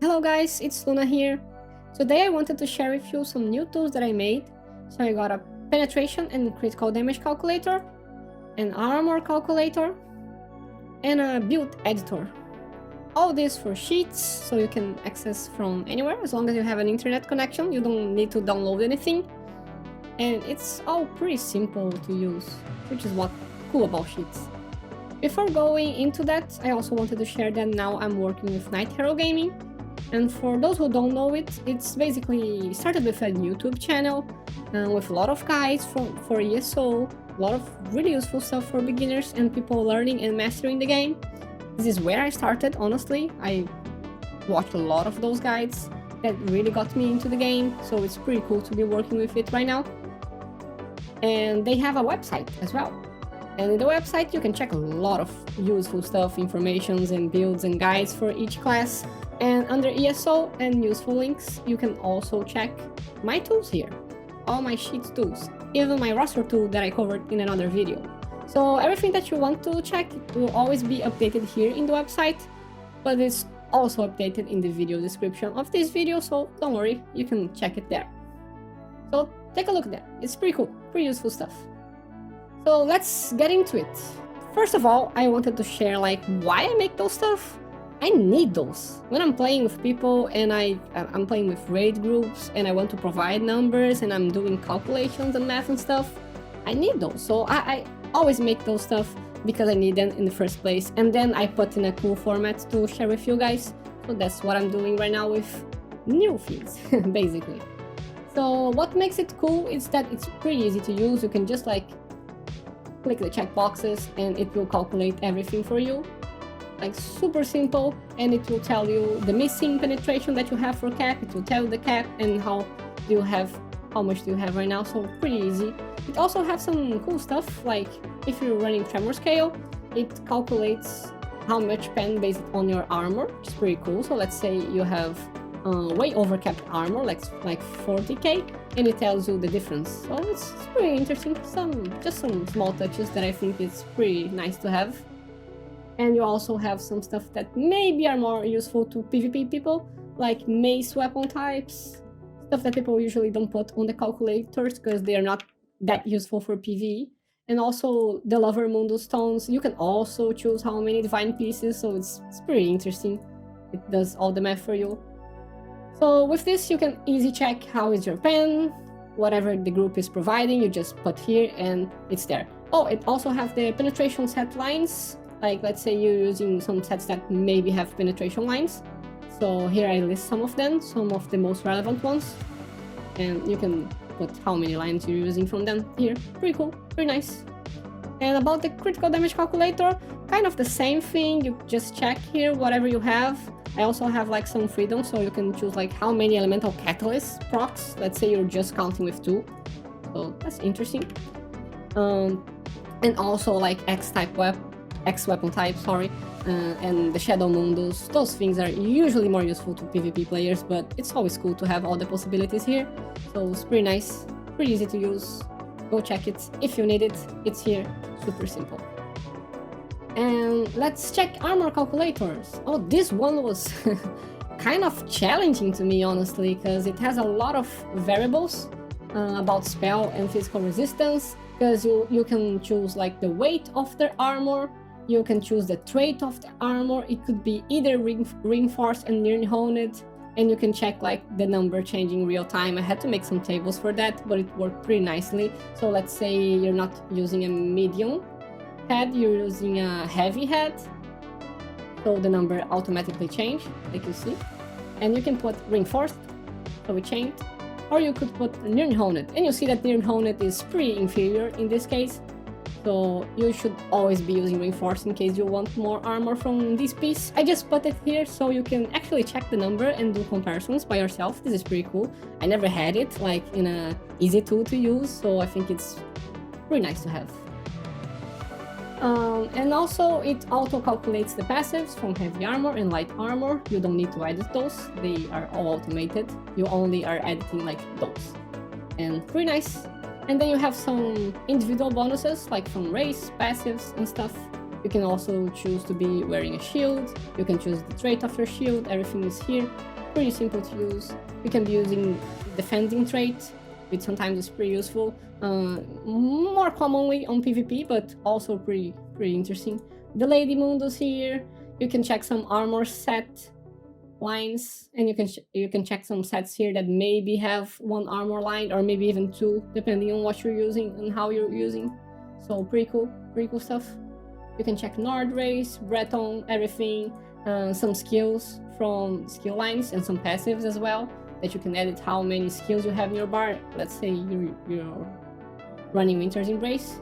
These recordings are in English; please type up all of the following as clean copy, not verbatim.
Hello guys, it's Luna here. Today I wanted to share with you some new tools that I made. So I got a penetration and critical damage calculator, an armor calculator, and a build editor. All this for sheets, so you can access from anywhere as long as you have an internet connection. You don't need to download anything. And it's all pretty simple to use, which is what's cool about sheets. Before going into that, I also wanted to share that now I'm working with Night Hero Gaming. And for those who don't know it, it's basically started with a YouTube channel with a lot of guides for ESO, a lot of really useful stuff for beginners and people learning and mastering the game. This is where I started, honestly. I watched a lot of those guides that really got me into the game, so it's pretty cool to be working with it right now. And they have a website as well. And in the website you can check a lot of useful stuff, informations and builds and guides for each class. And under ESO and useful links, you can also check my tools here, all my sheets tools, even my roster tool that I covered in another video. So everything that you want to check will always be updated here in the website, but it's also updated in the video description of this video, so don't worry, you can check it there. So take a look there, it's pretty cool, pretty useful stuff. So let's get into it. First of all, I wanted to share why I make those stuff. I need those. When I'm playing with people and I'm playing with raid groups and I want to provide numbers and I'm doing calculations and math and stuff, I need those. So I always make those stuff because I need them in the first place, and then I put in a cool format to share with you guys. So that's what I'm doing right now with new things, basically. So what makes it cool is that it's pretty easy to use. You can just click the check boxes and it will calculate everything for you. Super simple, and it will tell you the missing penetration that you have for cap. It will tell you the cap and how much do you have right now, so pretty easy. It also has some cool stuff, like if you're running tremor scale, it calculates how much pen based on your armor, which is pretty cool. So let's say you have way overcapped armor, like 40k, and it tells you the difference. So it's pretty interesting. Just some small touches that I think is pretty nice to have. And you also have some stuff that maybe are more useful to PvP people, like mace weapon types, stuff that people usually don't put on the calculators because they are not that useful for PvE. And also the Lover Mundo stones, you can also choose how many divine pieces, so it's pretty interesting. It does all the math for you. So with this you can easily check how is your pen, whatever the group is providing, you just put here and it's there. Oh, it also has the penetration set lines. Like let's say you're using some sets that maybe have penetration lines. So here I list some of them, some of the most relevant ones. And you can put how many lines you're using from them here. Pretty cool, pretty nice. And about the critical damage calculator, kind of the same thing. You just check here whatever you have. I also have some freedom, so you can choose how many elemental catalysts procs. Let's say you're just counting with 2. So that's interesting. And also X weapon type, and the Shadow Mundos. Those things are usually more useful to PvP players, but it's always cool to have all the possibilities here. So it's pretty nice, pretty easy to use. Go check it if you need it. It's here, super simple. And let's check armor calculators. Oh, this one was kind of challenging to me, honestly, because it has a lot of variables about spell and physical resistance, because you can choose the weight of the armor. You can choose the trait of the armor. It could be either reinforced and near honed, and you can check the number changing real time. I had to make some tables for that, but it worked pretty nicely. So let's say you're not using a medium head, you're using a heavy head. So the number automatically change, like you see. And you can put reinforced, so it changed. Or you could put near honed, and you see that near honed is pretty inferior in this case. So you should always be using reinforced in case you want more armor from this piece. I just put it here so you can actually check the number and do comparisons by yourself. This is pretty cool. I never had it in a easy tool to use, so I think it's pretty nice to have. And also it auto calculates the passives from heavy armor and light armor. You don't need to edit those, they are all automated. You only are editing those. And pretty nice. And then you have some individual bonuses from race, passives and stuff. You can also choose to be wearing a shield. You can choose the trait of your shield. Everything is here. Pretty simple to use. You can be using defending trait, which sometimes is pretty useful. More commonly on PvP, but also pretty interesting. The Lady Mundus here. You can check some armor set lines, and you can check some sets here that maybe have one armor line or maybe even two, depending on what you're using and how you're using. So pretty cool stuff. You can check Nord race, Breton, everything, some skills from skill lines and some passives as well, that you can edit how many skills you have in your bar. Let's say you're running Winter's Embrace,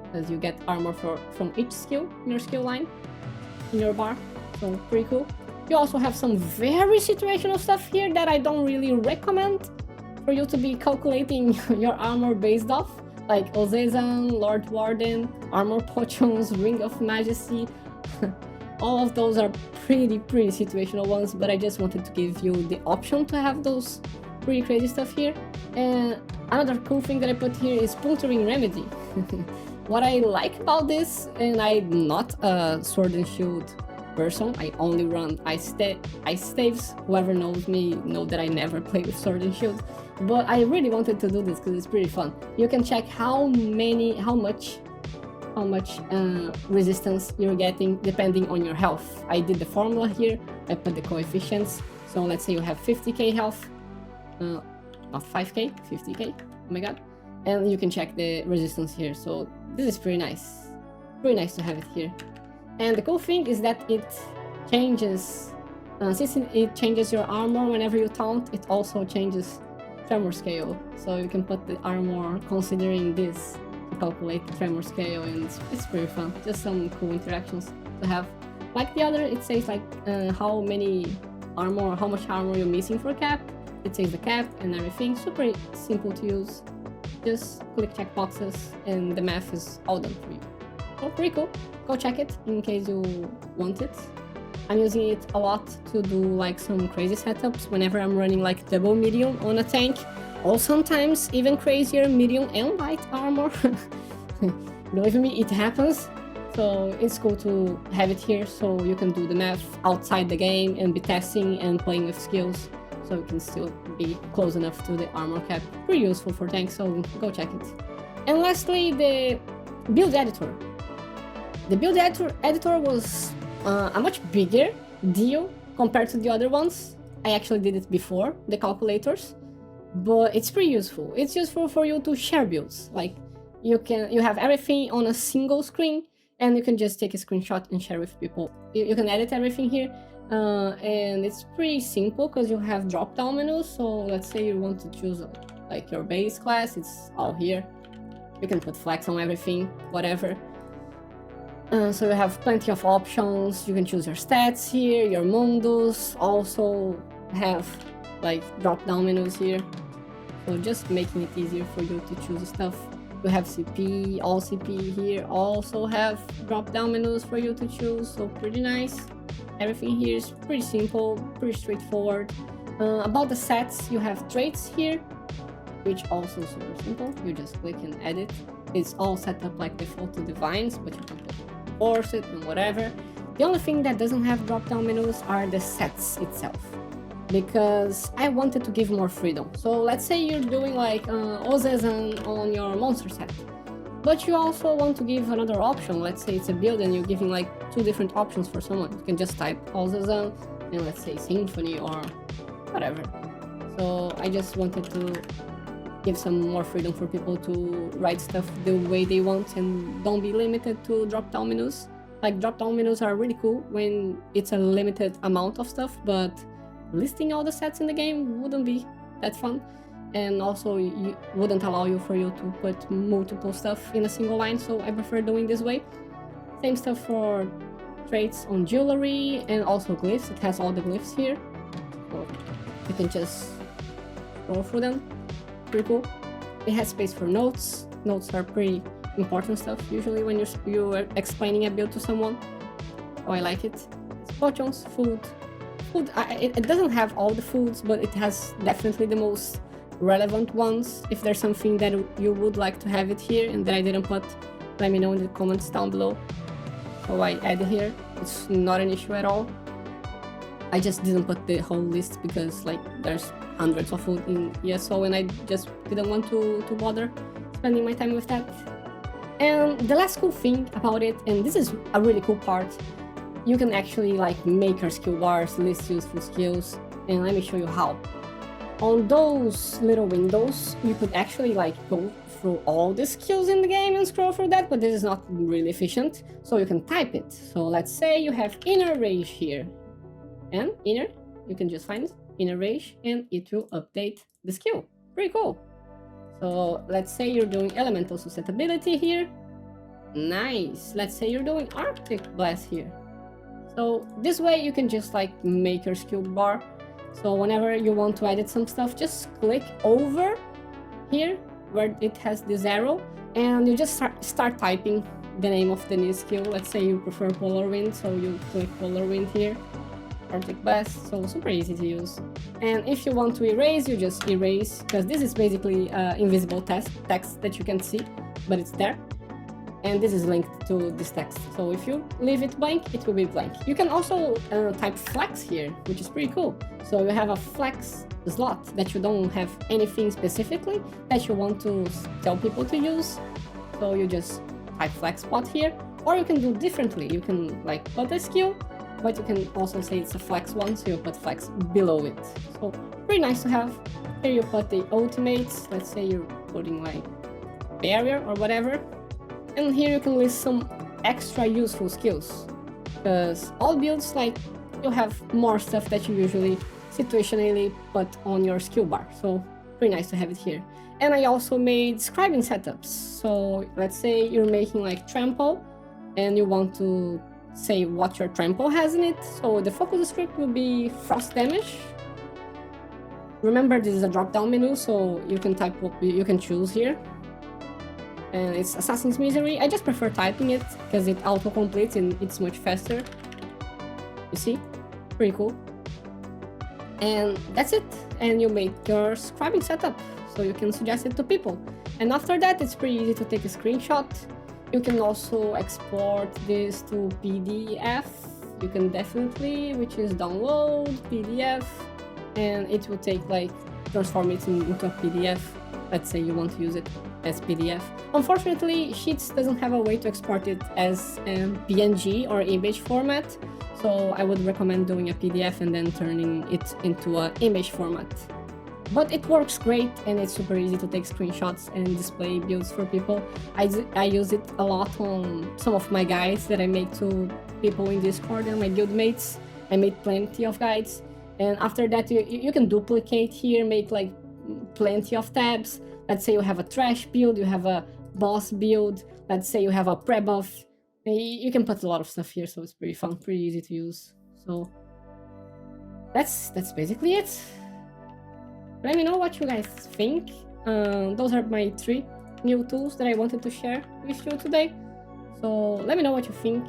because you get armor from each skill in your skill line in your bar, so pretty cool. You also have some very situational stuff here that I don't really recommend for you to be calculating your armor based off, like Ozezan, Lord Warden, Armor Potions, Ring of Majesty. All of those are pretty situational ones, but I just wanted to give you the option to have those pretty crazy stuff here. And another cool thing that I put here is Puncturing Remedy. What I like about this, and I'm not a Sword and Shield person, I only run Ice Staves. Whoever knows me know that I never play with Sword and Shield, but I really wanted to do this because it's pretty fun. You can check how much resistance you're getting depending on your health. I did the formula here, I put the coefficients. So let's say you have 50k health, not 5k, 50k, oh my god. And you can check the resistance here, so this is pretty nice to have it here. And the cool thing is that it changes, since it changes your armor whenever you taunt, it also changes tremor scale. So you can put the armor considering this to calculate the tremor scale, and it's pretty fun. Just some cool interactions to have. Like the other, it says like how much armor you're missing for cap. It says the cap and everything. Super simple to use. Just click checkboxes and the math is all done for you. So pretty cool. Go check it in case you want it. I'm using it a lot to do like some crazy setups whenever I'm running like double medium on a tank, or sometimes even crazier medium and light armor. Believe me, it happens. So it's cool to have it here so you can do the math outside the game and be testing and playing with skills, so you can still be close enough to the armor cap. Pretty useful for tanks, so go check it. And lastly, the build editor. The build editor was a much bigger deal compared to the other ones. I actually did it before the calculators, but it's pretty useful. It's useful for you to share builds. Like you have everything on a single screen, and you can just take a screenshot and share with people. You can edit everything here, and it's pretty simple because you have drop-down menus. So let's say you want to choose like your base class, it's all here. You can put flex on everything, whatever. So you have plenty of options. You can choose your stats here, your mundus, also have like drop-down menus here. So just making it easier for you to choose stuff. You have CP, all CP here, also have drop-down menus for you to choose, so pretty nice. Everything here is pretty simple, pretty straightforward. About the sets, you have traits here, which also super simple. You just click and edit. It's all set up like default to divines, but you can force it and whatever. The only thing that doesn't have drop-down menus are the sets itself, because I wanted to give more freedom. So let's say you're doing like Ozezan on your monster set, but you also want to give another option. Let's say it's a build and you're giving like 2 different options for someone. You can just type Ozezan and let's say Symphony or whatever. So I just wanted to give some more freedom for people to write stuff the way they want and don't be limited to drop-down menus. Like drop-down menus are really cool when it's a limited amount of stuff, but listing all the sets in the game wouldn't be that fun, and also it wouldn't allow you to put multiple stuff in a single line, so I prefer doing this way. Same stuff for traits on jewelry and also glyphs. It has all the glyphs here, so you can just scroll through them. Pretty cool. It has space for notes. Notes are pretty important stuff usually when you're explaining a build to someone, so I like it. It's potions, food. It doesn't have all the foods, but it has definitely the most relevant ones. If there's something that you would like to have it here and that I didn't put, let me know in the comments down below. so I add here. It's not an issue at all. I just didn't put the whole list because like there's hundreds of food in ESO and I just didn't want to bother spending my time with that. And the last cool thing about it, and this is a really cool part, you can actually like make your skill bars, list useful skills, and let me show you how. On those little windows, you could actually like go through all the skills in the game and scroll through that, but this is not really efficient, so you can type it. So let's say you have inner rage here, and inner, you can just find inner rage and it will update the skill. Pretty cool. So let's say you're doing elemental susceptibility here. Nice. Let's say you're doing Arctic Blast here. So this way you can just like make your skill bar. So whenever you want to edit some stuff, just click over here where it has this arrow and you just start typing the name of the new skill. Let's say you prefer Polar Wind, so you click Polar Wind here. Arctic Blast, so super easy to use. And if you want to erase, you just erase, because this is basically invisible text that you can see, but it's there. And this is linked to this text, so if you leave it blank, it will be blank. You can also type flex here, which is pretty cool. So you have a flex slot that you don't have anything specifically that you want to tell people to use. So you just type flex spot here, or you can do differently. You can like put a skill, but you can also say it's a flex one, so you put flex below it. So pretty nice to have. Here you put the ultimates, let's say you're putting like barrier or whatever. And here you can list some extra useful skills, because all builds like you have more stuff that you usually situationally put on your skill bar, so pretty nice to have it here. And I also made scribing setups. So let's say you're making like trample and you want to say what your trample has in it. So the focus script will be frost damage. Remember, this is a drop-down menu, so you can type what you can choose here. And it's Assassin's Misery. I just prefer typing it because it auto-completes and it's much faster. You see? Pretty cool. And that's it. And you make your scribing setup, so you can suggest it to people. And after that, it's pretty easy to take a screenshot. You can also export this to PDF. You can definitely, which is download, PDF, and it will take like, transform it into a PDF. Let's say you want to use it as PDF. Unfortunately, Sheets doesn't have a way to export it as PNG or image format, so I would recommend doing a PDF and then turning it into an image format. But it works great and it's super easy to take screenshots and display builds for people. I use it a lot on some of my guides that I make to people in Discord and my guildmates. I made plenty of guides, and after that you can duplicate here, make like plenty of tabs. Let's say you have a trash build, you have a boss build, let's say you have a pre-buff. You can put a lot of stuff here, so it's pretty fun, pretty easy to use. So that's basically it. Let me know what you guys think. Those are my 3 new tools that I wanted to share with you today. So let me know what you think.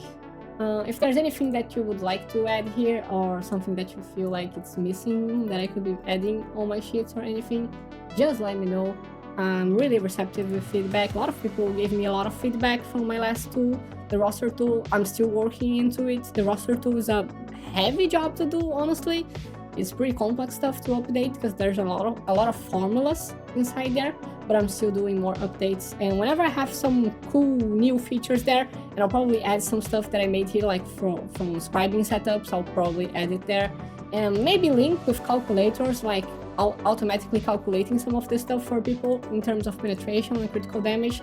If there's anything that you would like to add here, or something that you feel like it's missing that I could be adding on my sheets or anything, just let me know. I'm really receptive with feedback. A lot of people gave me a lot of feedback from my last tool, the roster tool. I'm still working into it. The roster tool is a heavy job to do, honestly. It's pretty complex stuff to update because there's a lot of formulas inside there, but I'm still doing more updates. And whenever I have some cool new features there, and I'll probably add some stuff that I made here, like from scribing setups, I'll probably add it there. And maybe link with calculators, like automatically calculating some of this stuff for people in terms of penetration and critical damage.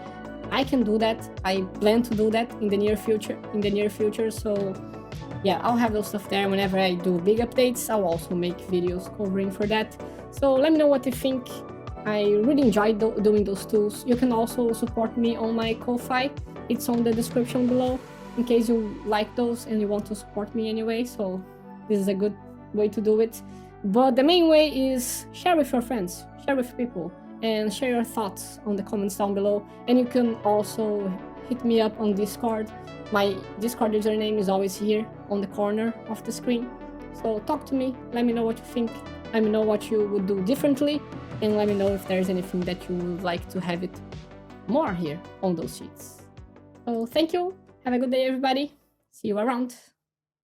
I can do that. I plan to do that in the near future. So yeah, I'll have those stuff there. Whenever I do big updates, I'll also make videos covering for that. So let me know what you think. I really enjoyed doing those tools. You can also support me on my Ko-Fi. It's on the description below in case you like those and you want to support me anyway. So this is a good way to do it. But the main way is share with your friends, share with people, and share your thoughts on the comments down below. And you can also hit me up on Discord. My Discord username is always here on the corner of the screen. So talk to me, let me know what you think, let me know what you would do differently, and let me know if there's anything that you would like to have it more here on those sheets. So thank you, have a good day everybody, See you around.